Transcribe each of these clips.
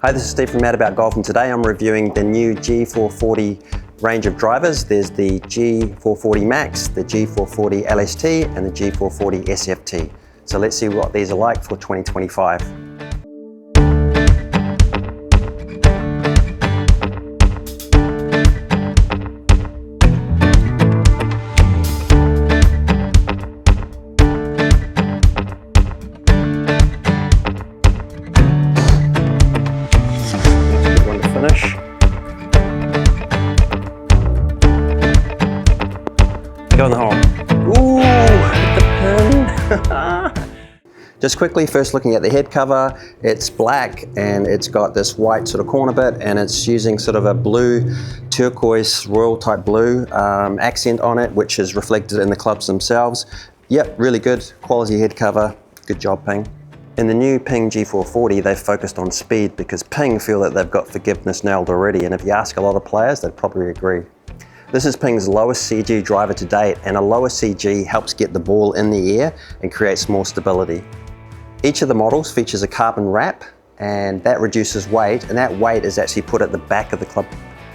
Hi, this is Steve from Mad About Golf, and today I'm reviewing the new G440 range of drivers. There's the G440 Max, the G440 LST, and the G440 SFT. So let's see what these are like for 2025. Finish. Go in the hole. Ooh, hit the pin. Just quickly, first looking at the head cover, it's black and it's got this white sort of corner bit, and it's using sort of a blue, turquoise, royal type blue accent on it, which is reflected in the clubs themselves. Yep, really good quality head cover. Good job, Ping. In the new Ping G440, they've focused on speed because Ping feel that they've got forgiveness nailed already, and if you ask a lot of players, they'd probably agree. This is Ping's lowest CG driver to date, and a lower CG helps get the ball in the air and creates more stability. Each of the models features a carbon wrap, and that reduces weight, and that weight is actually put at the back of the club,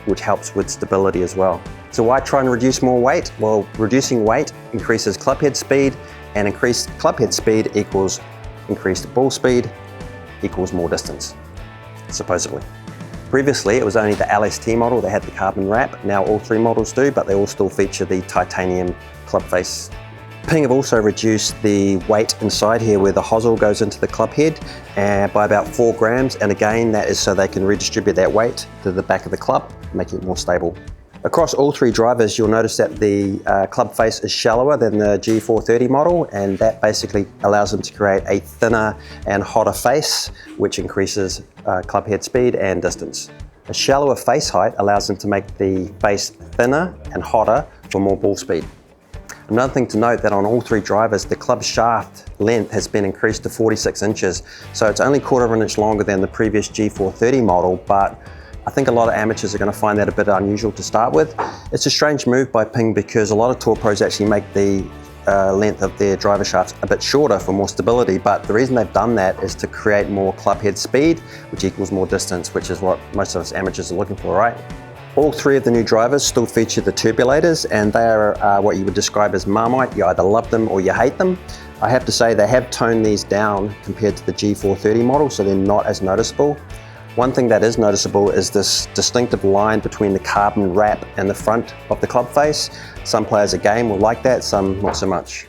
which helps with stability as well. So why try and reduce more weight? Well, reducing weight increases club head speed, and increased club head speed equals increased ball speed equals more distance, supposedly. Previously, it was only the LST model that had the carbon wrap. Now all three models do, but they all still feature the titanium club face. Ping have also reduced the weight inside here where the hosel goes into the club head by about 4 grams, and again, that is so they can redistribute that weight to the back of the club, making it more stable. Across all three drivers, you'll notice that the club face is shallower than the G430 model, and that basically allows them to create a thinner and hotter face, which increases club head speed and distance. A shallower face height allows them to make the face thinner and hotter for more ball speed. Another thing to note that on all three drivers, the club shaft length has been increased to 46 inches, so it's only 1/4 inch longer than the previous G430 model, but I think a lot of amateurs are going to find that a bit unusual to start with. It's a strange move by Ping because a lot of tour pros actually make the length of their driver shafts a bit shorter for more stability, but the reason they've done that is to create more club head speed, which equals more distance, which is what most of us amateurs are looking for, right? All three of the new drivers still feature the turbulators, and they are what you would describe as Marmite. You either love them or you hate them. I have to say they have toned these down compared to the G430 model, so they're not as noticeable. One thing that is noticeable is this distinctive line between the carbon wrap and the front of the club face. Some players again will like that, some not so much.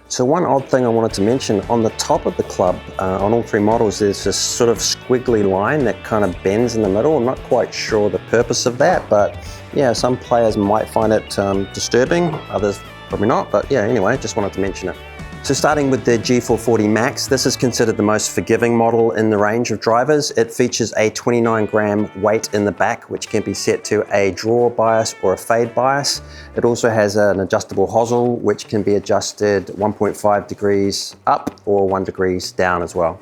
So one odd thing I wanted to mention, on the top of the club, on all three models, there's this sort of squiggly line that kind of bends in the middle. I'm not quite sure the purpose of that, but yeah, some players might find it disturbing, others probably not, but yeah, anyway, just wanted to mention it. So starting with the G440 Max, this is considered the most forgiving model in the range of drivers. It features a 29 gram weight in the back, which can be set to a draw bias or a fade bias. It also has an adjustable hosel, which can be adjusted 1.5 degrees up or 1 degree down as well.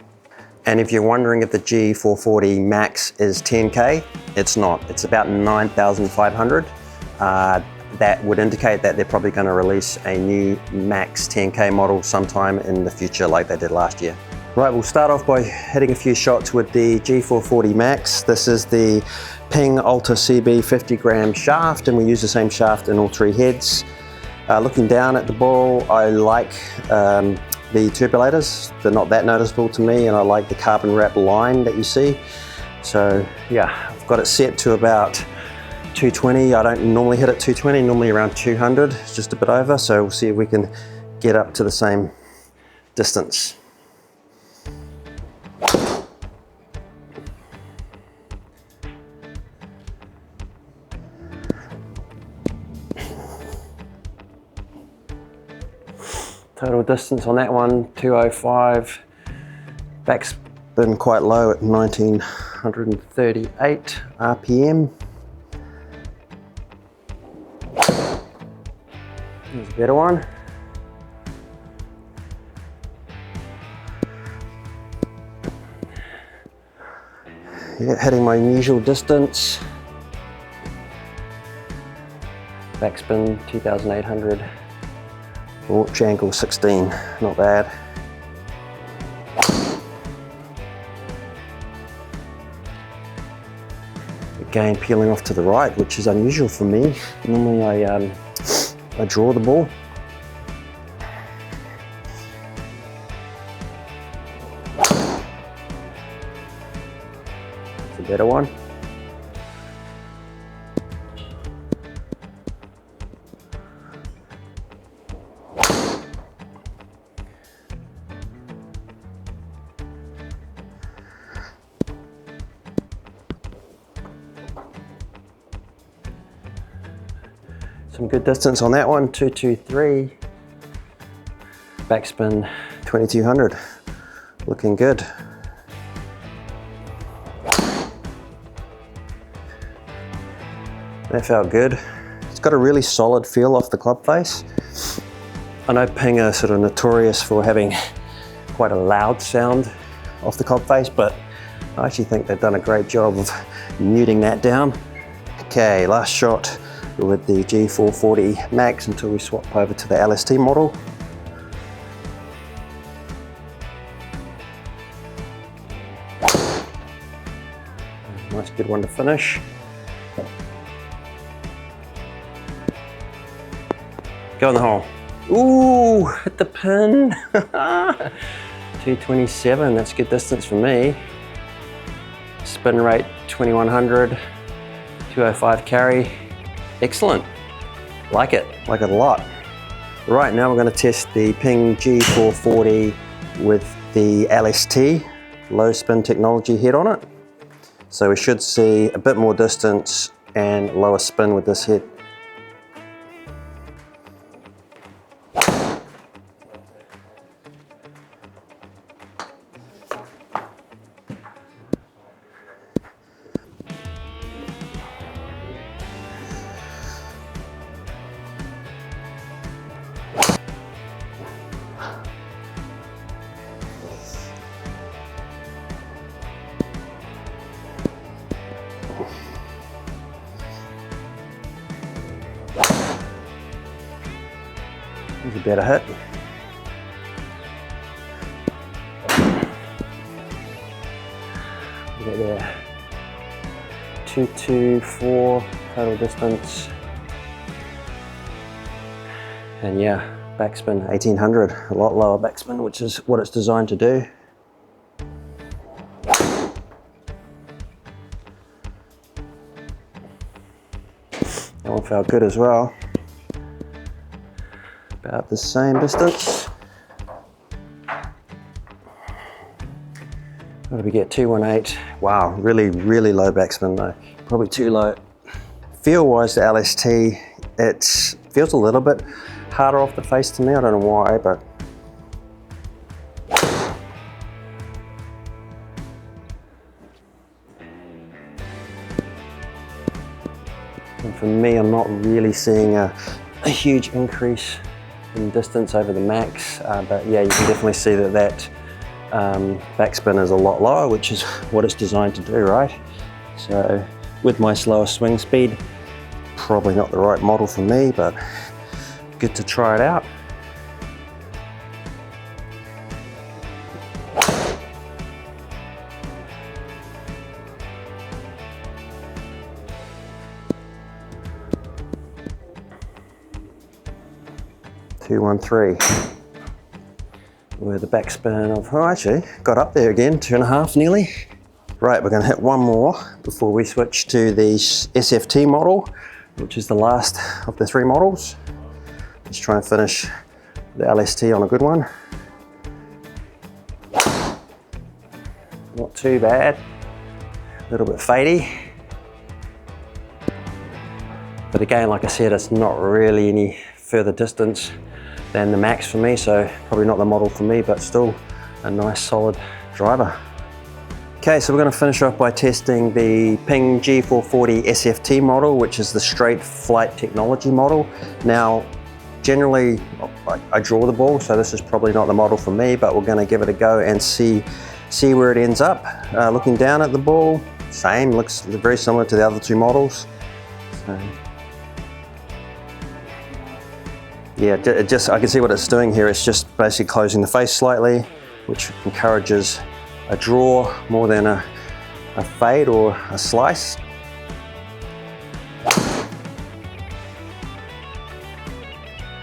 And if you're wondering if the G440 Max is 10K, it's not. It's about 9,500. That would indicate that they're probably going to release a new Max 10K model sometime in the future like they did last year. Right, we'll start off by hitting a few shots with the G440 Max. This is the Ping Ultra CB 50 gram shaft, and we use the same shaft in all three heads. Looking down at the ball, I like the turbulators. They're not that noticeable to me, and I like the carbon wrap line that you see. So yeah, I've got it set to about 220. I don't normally hit at 220, normally around 200, it's just a bit over, so we'll see if we can get up to the same distance. Total distance on that one, 205. Back's been quite low at 1938 RPM. Here's a better one. Yeah, hitting my usual distance. Backspin 2,800. Launch angle 16, not bad. again peeling off to the right, which is unusual for me. Normally I draw the ball. It's a better one. Some good distance on that one, 223. Backspin 2200, looking good. That felt good. It's got a really solid feel off the club face. I know Ping are sort of notorious for having quite a loud sound off the club face, but I actually think they've done a great job of muting that down. Okay, last shot with the G440 Max until we swap over to the LST model. Nice good one to finish. Go in the hole. Ooh, hit the pin. 227, that's good distance for me. Spin rate 2100, 205 carry. Excellent, like it a lot. Right, now we're going to test the Ping G440 with the LST, low spin technology head on it. So we should see a bit more distance and lower spin with this head. Here's a better hit. Look at there. 224 total distance. And yeah, backspin 1800, a lot lower backspin, which is what it's designed to do. That one felt good as well. About the same distance. What did we get? 218. Wow, really low backspin though. Probably too low. Feel-wise, the LST, it feels a little bit harder off the face to me. I don't know why, but and for me, I'm not really seeing a huge increase in distance over the max, but yeah, you can definitely see that backspin is a lot lower, which is what it's designed to do, right? So with my slower swing speed, probably not the right model for me, but good to try it out. .213 with a backspin of, oh, actually got up there again, 2.5 nearly. Right, we're going to hit one more before we switch to the SFT model, which is the last of the 3 models. Let's try and finish the LST on a good one. Not too bad, a little bit fadey. But again, like I said, it's not really any further distance than the max for me, so probably not the model for me, but still a nice solid driver. Okay, so we're going to finish off by testing the Ping G440 SFT model, which is the straight flight technology model. Now, generally I draw the ball, so this is probably not the model for me, but we're going to give it a go and see where it ends up. Looking down at the ball, same, looks very similar to the other 2 models. So, yeah, I can see what it's doing here. It's just basically closing the face slightly, which encourages a draw more than a fade or a slice.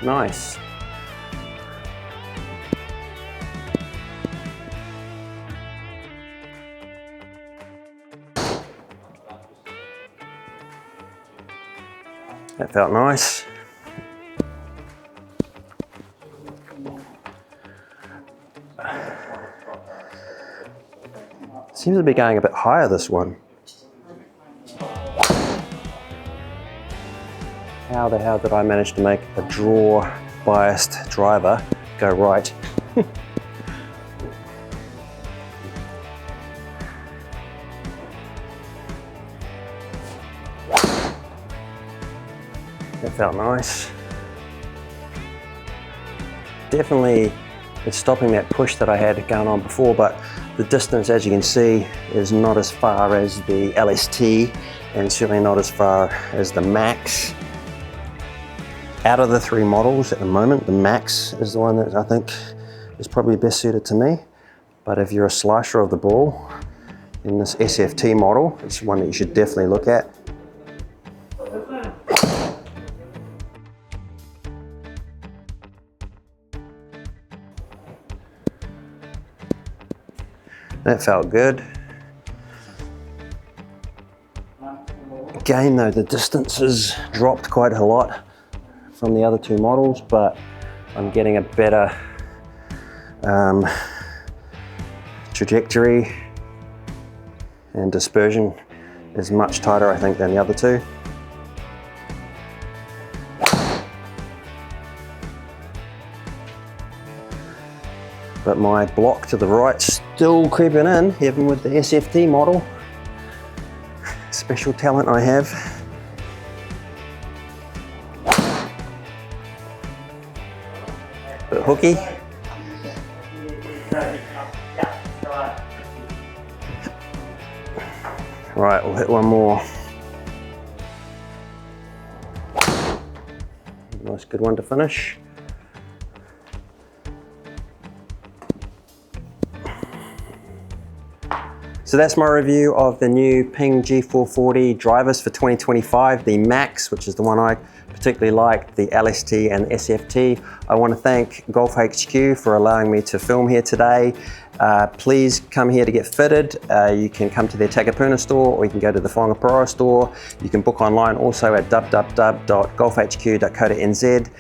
Nice. That felt nice. Seems to be going a bit higher, this one. How the hell did I manage to make a draw biased driver go right? That felt nice. Definitely it's stopping that push that I had going on before, but the distance, as you can see, is not as far as the LST and certainly not as far as the Max. Out of the three models at the moment, the Max is the one that I think is probably best suited to me. But if you're a slicer of the ball in this SFT model, it's one that you should definitely look at. That felt good. Again though, the distance has dropped quite a lot from the other two models, but I'm getting a better trajectory, and dispersion is much tighter, I think, than the other two. But my block to the right's still creeping in, even with the SFT model. Special talent I have. Bit hooky. Right, we'll hit one more. Nice, good one to finish. So that's my review of the new Ping G440 drivers for 2025, the Max, which is the one I particularly like, the LST and the SFT. I want to thank Golf HQ for allowing me to film here today. Please come here to get fitted. You can come to their Takapuna store, or you can go to the Whangaparaoa store. You can book online also at www.golfhq.co.nz.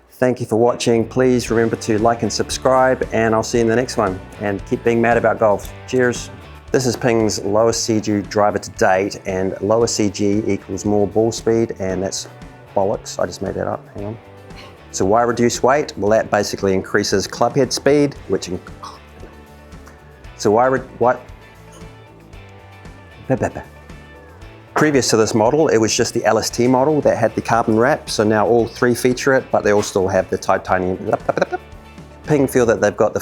Thank you for watching. Please remember to like and subscribe, and I'll see you in the next one. And keep being mad about golf. Cheers. This is Ping's lowest CG driver to date, and lower CG equals more ball speed, and that's bollocks. I just made that up, hang on. So why reduce weight? Well, that basically increases club head speed, which, so what? Previous to this model, it was just the LST model that had the carbon wrap, so now all three feature it, but they all still have the titanium. Ping feel that they've got the